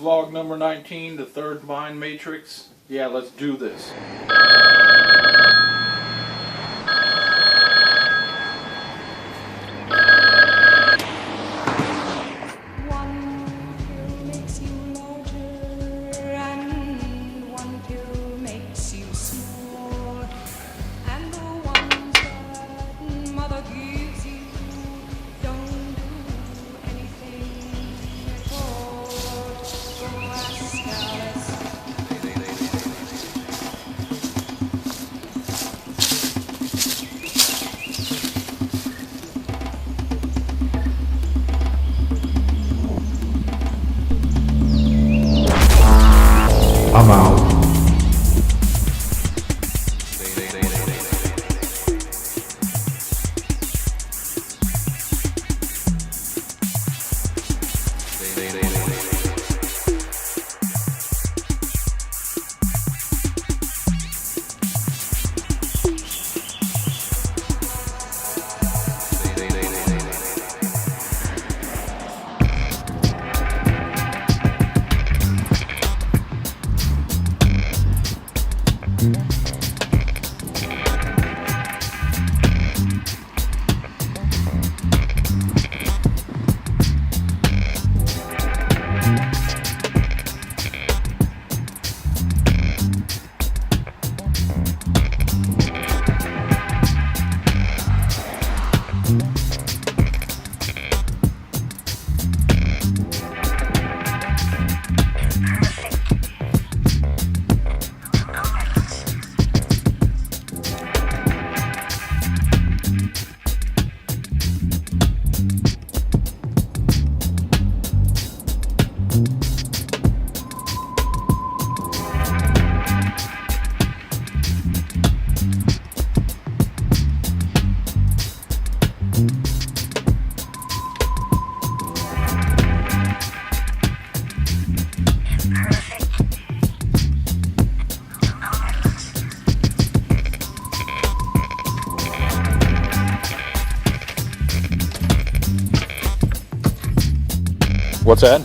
vlog number 19, the third mind matrix. Yeah, let's do this. I'm out. What's that?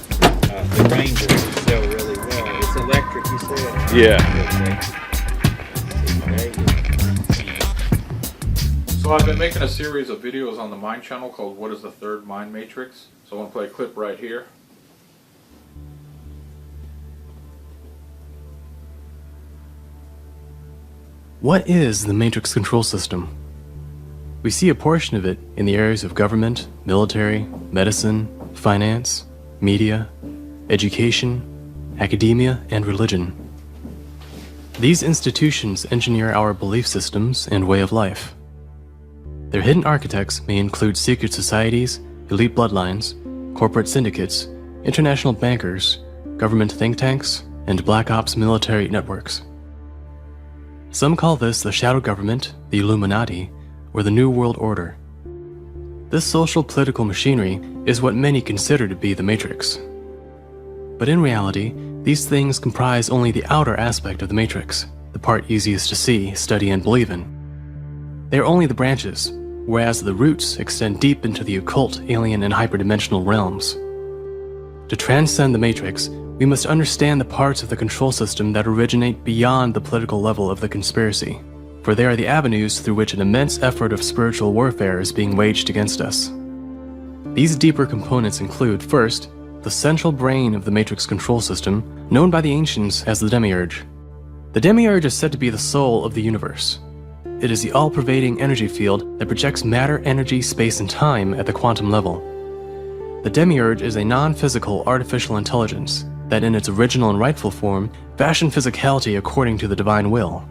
The range doesn't sell really well. It's electric, you said? Yeah. So I've been making a series of videos on the Mind channel called What is the Third Mind Matrix? So I want to play a clip right here. What is the Matrix control system? We see a portion of it in the areas of government, military, medicine, finance, media, education, academia, and religion. These institutions engineer our belief systems and way of life. Their hidden architects may include secret societies, elite bloodlines, corporate syndicates, international bankers, government think tanks, and black ops military networks. Some call this the shadow government, the Illuminati, or the New World Order. This social political machinery is what many consider to be the Matrix. But in reality, these things comprise only the outer aspect of the Matrix, the part easiest to see, study, and believe in. They are only the branches, whereas the roots extend deep into the occult, alien, and hyperdimensional realms. To transcend the Matrix, we must understand the parts of the control system that originate beyond the political level of the conspiracy, for they are the avenues through which an immense effort of spiritual warfare is being waged against us. These deeper components include, first, the central brain of the Matrix control system, known by the ancients as the Demiurge. The Demiurge is said to be the soul of the universe. It is the all-pervading energy field that projects matter, energy, space, and time at the quantum level. The Demiurge is a non-physical artificial intelligence that in its original and rightful form fashioned physicality according to the divine will.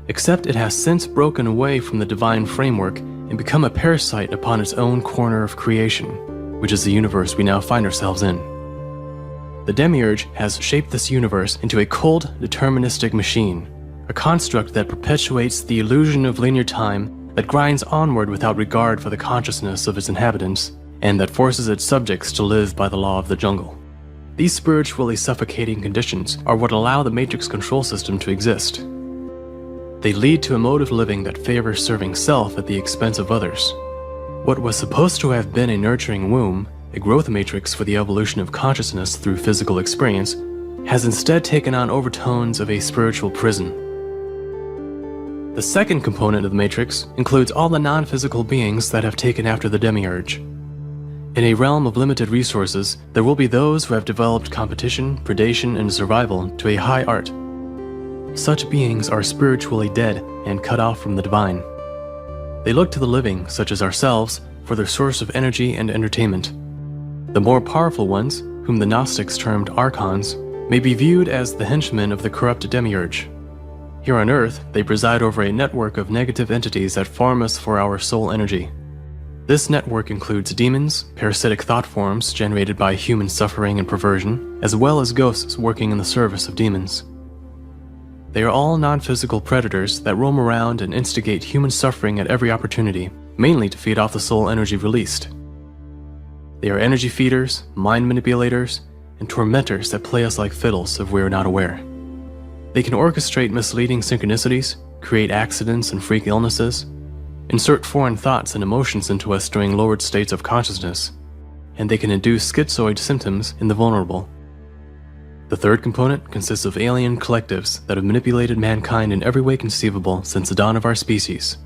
Except it has since broken away from the divine framework and become a parasite upon its own corner of creation, which is the universe we now find ourselves in. The Demiurge has shaped this universe into a cold, deterministic machine, a construct that perpetuates the illusion of linear time, that grinds onward without regard for the consciousness of its inhabitants, and that forces its subjects to live by the law of the jungle. These spiritually suffocating conditions are what allow the Matrix control system to exist. They lead to a mode of living that favors serving self at the expense of others. What was supposed to have been a nurturing womb, a growth matrix for the evolution of consciousness through physical experience, has instead taken on overtones of a spiritual prison. The second component of the Matrix includes all the non-physical beings that have taken after the Demiurge. In a realm of limited resources, there will be those who have developed competition, predation, and survival to a high art. Such beings are spiritually dead and cut off from the divine. They look to the living, such as ourselves, for their source of energy and entertainment. The more powerful ones, whom the Gnostics termed archons, may be viewed as the henchmen of the corrupt Demiurge. Here on Earth, they preside over a network of negative entities that farm us for our soul energy. This network includes demons, parasitic thought forms generated by human suffering and perversion, as well as ghosts working in the service of demons. They are all non-physical predators that roam around and instigate human suffering at every opportunity, mainly to feed off the soul energy released. They are energy feeders, mind manipulators, and tormentors that play us like fiddles if we are not aware. They can orchestrate misleading synchronicities, create accidents and freak illnesses, insert foreign thoughts and emotions into us during lowered states of consciousness, and they can induce schizoid symptoms in the vulnerable. The third component consists of alien collectives that have manipulated mankind in every way conceivable since the dawn of our species.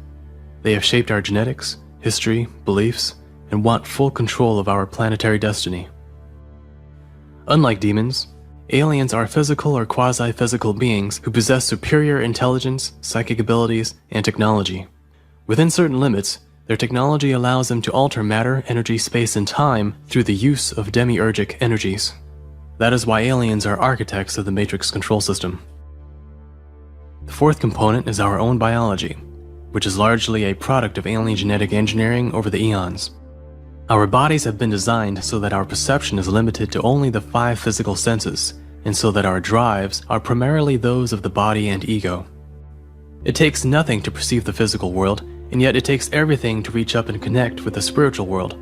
They have shaped our genetics, history, beliefs, and want full control of our planetary destiny. Unlike demons, aliens are physical or quasi-physical beings who possess superior intelligence, psychic abilities, and technology. Within certain limits, their technology allows them to alter matter, energy, space, and time through the use of demiurgic energies. That is why aliens are architects of the Matrix control system. The fourth component is our own biology, which is largely a product of alien genetic engineering over the eons. Our bodies have been designed so that our perception is limited to only the 5 physical senses, and so that our drives are primarily those of the body and ego. It takes nothing to perceive the physical world, and yet it takes everything to reach up and connect with the spiritual world.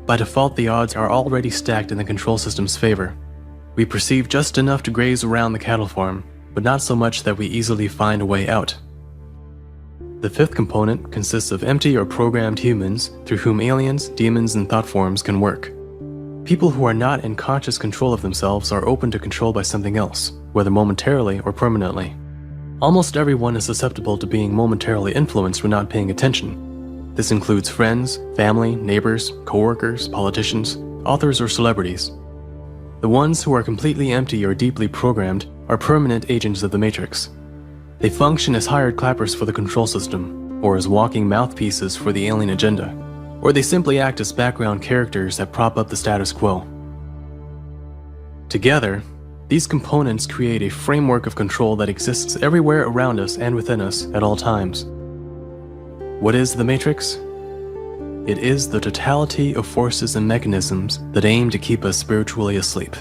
By default, the odds are already stacked in the control system's favor. We perceive just enough to graze around the cattle farm, but not so much that we easily find a way out. The fifth component consists of empty or programmed humans through whom aliens, demons, and thought forms can work. People who are not in conscious control of themselves are open to control by something else, whether momentarily or permanently. Almost everyone is susceptible to being momentarily influenced when not paying attention. This includes friends, family, neighbors, coworkers, politicians, authors, or celebrities. The ones who are completely empty or deeply programmed are permanent agents of the Matrix. They function as hired clappers for the control system, or as walking mouthpieces for the alien agenda, or they simply act as background characters that prop up the status quo. Together, these components create a framework of control that exists everywhere around us and within us at all times. What is the Matrix? It is the totality of forces and mechanisms that aim to keep us spiritually asleep.